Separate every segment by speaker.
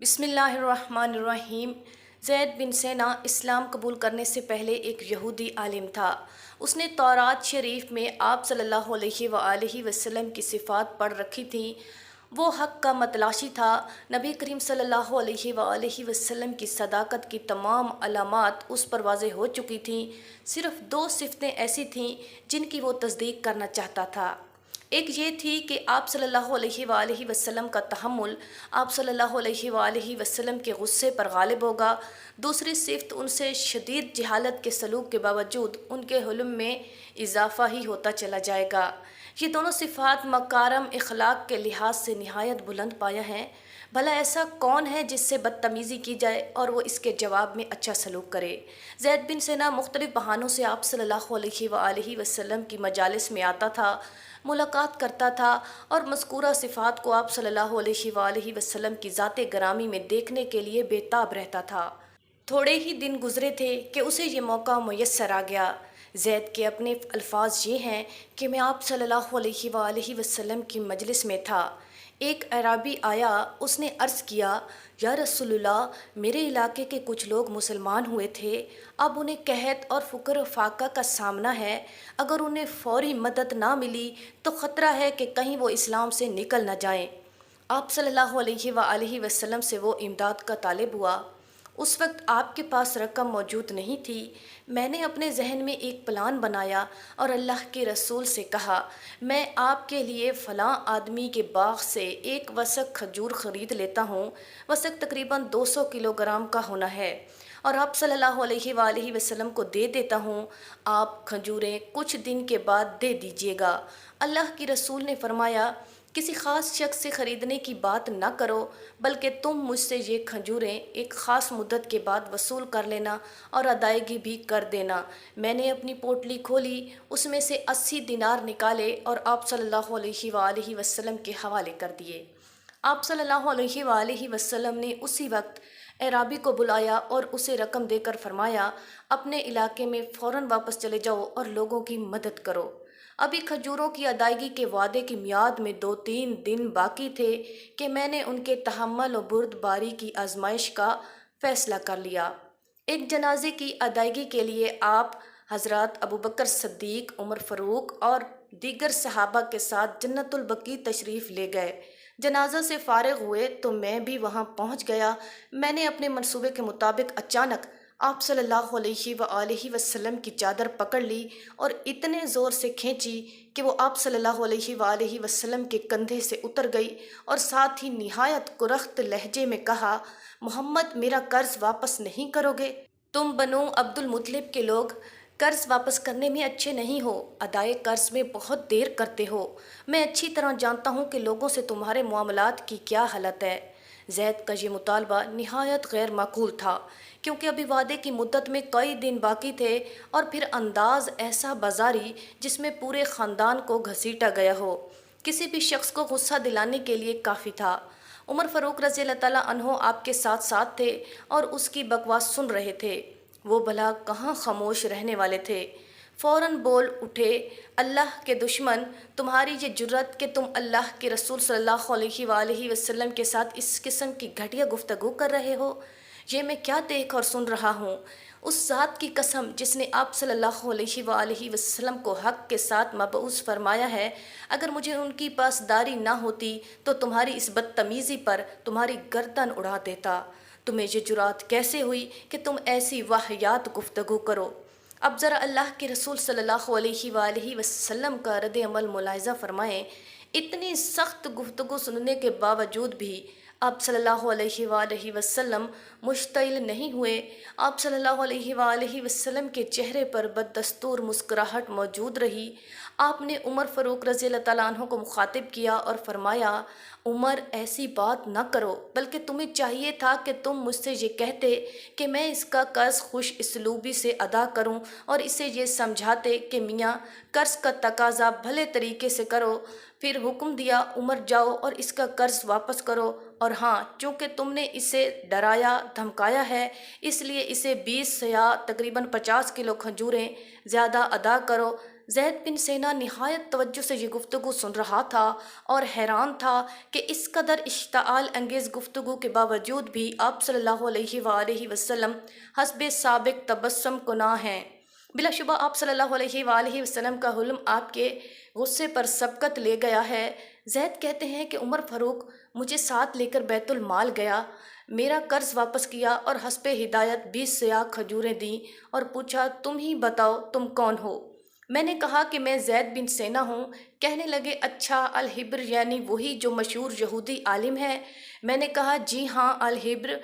Speaker 1: بسم اللہ الرحمن الرحیم۔ زید بن سینا اسلام قبول کرنے سے پہلے ایک یہودی عالم تھا۔ اس نے تورات شریف میں آپ صلی اللہ علیہ وآلہ وسلم کی صفات پڑھ رکھی تھیں۔ وہ حق کا متلاشی تھا۔ نبی کریم صلی اللہ علیہ وآلہ وسلم کی صداقت کی تمام علامات اس پر واضح ہو چکی تھیں۔ صرف دو صفتیں ایسی تھیں جن کی وہ تصدیق کرنا چاہتا تھا۔ ایک یہ تھی کہ آپ صلی اللہ علیہ وآلہ وسلم کا تحمل آپ صلی اللہ علیہ وآلہ وسلم کے غصے پر غالب ہوگا۔ دوسری صفت ان سے شدید جہالت کے سلوک کے باوجود ان کے حلم میں اضافہ ہی ہوتا چلا جائے گا۔ یہ دونوں صفات مکارم اخلاق کے لحاظ سے نہایت بلند پایہ ہیں۔ بھلا ایسا کون ہے جس سے بدتمیزی کی جائے اور وہ اس کے جواب میں اچھا سلوک کرے؟ زید بن سینا مختلف بہانوں سے آپ صلی اللہ علیہ وآلہ وسلم کی مجالس میں آتا تھا، ملاقات کرتا تھا اور مذکورہ صفات کو آپ صلی اللہ علیہ وآلہ وسلم کی ذات گرامی میں دیکھنے کے لیے بے تاب رہتا تھا۔ تھوڑے ہی دن گزرے تھے کہ اسے یہ موقع میسر آ گیا۔ زید کے اپنے الفاظ یہ ہیں کہ میں آپ صلی اللہ علیہ وآلہ وسلم کی مجلس میں تھا۔ ایک اعرابی آیا، اس نے عرض کیا، یا رسول اللہ، میرے علاقے کے کچھ لوگ مسلمان ہوئے تھے، اب انہیں قحط اور فقر و فاقہ کا سامنا ہے۔ اگر انہیں فوری مدد نہ ملی تو خطرہ ہے کہ کہیں وہ اسلام سے نکل نہ جائیں۔ آپ صلی اللہ علیہ وآلہ وسلم سے وہ امداد کا طالب ہوا۔ اس وقت آپ کے پاس رقم موجود نہیں تھی۔ میں نے اپنے ذہن میں ایک پلان بنایا اور اللہ کے رسول سے کہا، میں آپ کے لیے فلاں آدمی کے باغ سے ایک وثق کھجور خرید لیتا ہوں۔ وثق تقریباً 200 کلو گرام کا ہونا ہے، اور آپ صلی اللہ علیہ وآلہ وسلم کو دے دیتا ہوں۔ آپ کھجوریں کچھ دن کے بعد دے دیجیے گا۔ اللہ کی رسول نے فرمایا، کسی خاص شخص سے خریدنے کی بات نہ کرو، بلکہ تم مجھ سے یہ کھجوریں ایک خاص مدت کے بعد وصول کر لینا اور ادائیگی بھی کر دینا۔ میں نے اپنی پوٹلی کھولی، اس میں سے 80 دینار نکالے اور آپ صلی اللہ علیہ وآلہ وسلم کے حوالے کر دیے۔ آپ صلی اللہ علیہ وآلہ وسلم نے اسی وقت اعرابی کو بلایا اور اسے رقم دے کر فرمایا، اپنے علاقے میں فوراً واپس چلے جاؤ اور لوگوں کی مدد کرو۔ ابھی کھجوروں کی ادائیگی کے وعدے کی میعاد میں 2-3 دن باقی تھے کہ میں نے ان کے تحمل و بردباری کی آزمائش کا فیصلہ کر لیا۔ ایک جنازے کی ادائیگی کے لیے آپ حضرات ابوبکر صدیق، عمر فاروق اور دیگر صحابہ کے ساتھ جنت البقیع تشریف لے گئے۔ جنازہ سے فارغ ہوئے تو میں بھی وہاں پہنچ گیا۔ میں نے اپنے منصوبے کے مطابق اچانک آپ صلی اللہ علیہ وآلہ وسلم کی چادر پکڑ لی اور اتنے زور سے کھینچی کہ وہ آپ صلی اللہ علیہ وآلہ وسلم کے کندھے سے اتر گئی، اور ساتھ ہی نہایت کرخت لہجے میں کہا، محمد، میرا قرض واپس نہیں کرو گے؟ تم بنو عبد المطلب کے لوگ قرض واپس کرنے میں اچھے نہیں ہو، ادائے قرض میں بہت دیر کرتے ہو۔ میں اچھی طرح جانتا ہوں کہ لوگوں سے تمہارے معاملات کی کیا حالت ہے۔ زید کا یہ مطالبہ نہایت غیر معقول تھا، کیونکہ ابھی وعدے کی مدت میں کئی دن باقی تھے، اور پھر انداز ایسا بازاری جس میں پورے خاندان کو گھسیٹا گیا ہو، کسی بھی شخص کو غصہ دلانے کے لیے کافی تھا۔ عمر فاروق رضی اللہ تعالیٰ عنہ آپ کے ساتھ ساتھ تھے اور اس کی بکواس سن رہے تھے۔ وہ بھلا کہاں خاموش رہنے والے تھے؟ فوراً بول اٹھے، اللہ کے دشمن، تمہاری یہ جرت کہ تم اللہ کے رسول صلی اللہ علیہ وآلہ وسلم کے ساتھ اس قسم کی گھٹیا گفتگو کر رہے ہو؟ یہ میں کیا دیکھ اور سن رہا ہوں؟ اس ذات کی قسم جس نے آپ صلی اللہ علیہ وآلہ وسلم کو حق کے ساتھ مبعوث فرمایا ہے، اگر مجھے ان کی پاسداری نہ ہوتی تو تمہاری اس بدتمیزی پر تمہاری گردن اڑا دیتا۔ تمہیں یہ جرات کیسے ہوئی کہ تم ایسی واہیات گفتگو کرو؟ اب ذرا اللہ کے رسول صلی اللہ علیہ وآلہ وسلم کا رد عمل ملاحظہ فرمائیں۔ اتنی سخت گفتگو سننے کے باوجود بھی آپ صلی اللہ علیہ وآلہ وسلم مشتعل نہیں ہوئے۔ آپ صلی اللہ علیہ وآلہ وسلم کے چہرے پر بددستور مسکراہٹ موجود رہی۔ آپ نے عمر فاروق رضی اللہ تعالیٰ عنہ کو مخاطب کیا اور فرمایا، عمر، ایسی بات نہ کرو، بلکہ تمہیں چاہیے تھا کہ تم مجھ سے یہ کہتے کہ میں اس کا قرض خوش اسلوبی سے ادا کروں، اور اسے یہ سمجھاتے کہ میاں، قرض کا تقاضا بھلے طریقے سے کرو۔ پھر حکم دیا، عمر، جاؤ اور اس کا قرض واپس کرو، اور ہاں، چونکہ تم نے اسے ڈرایا دھمکایا ہے، اس لیے اسے 20 یا تقریباً 50 کلو کھجوریں زیادہ ادا کرو۔ زید بن سینا نہایت توجہ سے یہ گفتگو سن رہا تھا اور حیران تھا کہ اس قدر اشتعال انگیز گفتگو کے باوجود بھی آپ صلی اللہ علیہ وآلہ وسلم حسب سابق تبسم کناں ہیں۔ بلا شبہ آپ صلی اللہ علیہ وآلہ وسلم کا حلم آپ کے غصے پر سبقت لے گیا ہے۔ زید کہتے ہیں کہ عمر فاروق مجھے ساتھ لے کر بیت المال گیا، میرا قرض واپس کیا اور حسب ہدایت 20 سیاہ کھجوریں دیں اور پوچھا تم ہی بتاؤ تم کون ہو؟ میں نے کہا کہ میں زید بن سینا ہوں۔ کہنے لگے اچھا الحبر یعنی وہی جو مشہور یہودی عالم ہے؟ میں نے کہا جی ہاں الحبر۔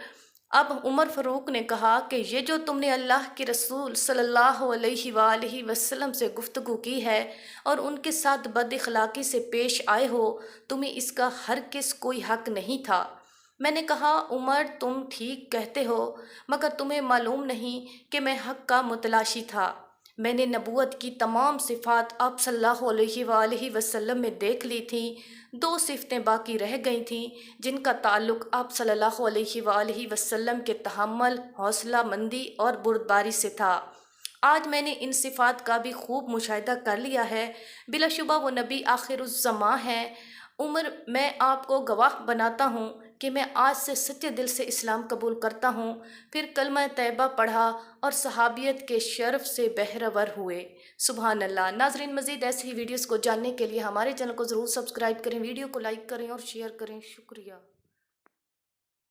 Speaker 1: اب عمر فاروق نے کہا کہ یہ جو تم نے اللہ کے رسول صلی اللہ علیہ وآلہ وسلم سے گفتگو کی ہے اور ان کے ساتھ بد اخلاقی سے پیش آئے ہو، تمہیں اس کا ہرگز کوئی حق نہیں تھا۔ میں نے کہا عمر تم ٹھیک کہتے ہو، مگر تمہیں معلوم نہیں کہ میں حق کا متلاشی تھا۔ میں نے نبوت کی تمام صفات آپ صلی اللہ علیہ وآلہ وسلم میں دیکھ لی تھیں، 2 صفتیں باقی رہ گئی تھیں جن کا تعلق آپ صلی اللہ علیہ وآلہ وسلم کے تحمل، حوصلہ مندی اور بردباری سے تھا۔ آج میں نے ان صفات کا بھی خوب مشاہدہ کر لیا ہے، بلا شبہ وہ نبی آخر الزماں ہیں۔ عمر میں آپ کو گواہ بناتا ہوں کہ میں آج سے سچے دل سے اسلام قبول کرتا ہوں۔ پھر کلمہ طیبہ پڑھا اور صحابیت کے شرف سے بہرور ہوئے۔ سبحان اللہ۔ ناظرین مزید ایسی ہی ویڈیوز کو جاننے کے لیے ہمارے چینل کو ضرور سبسکرائب کریں، ویڈیو کو لائک کریں اور شیئر کریں۔ شکریہ۔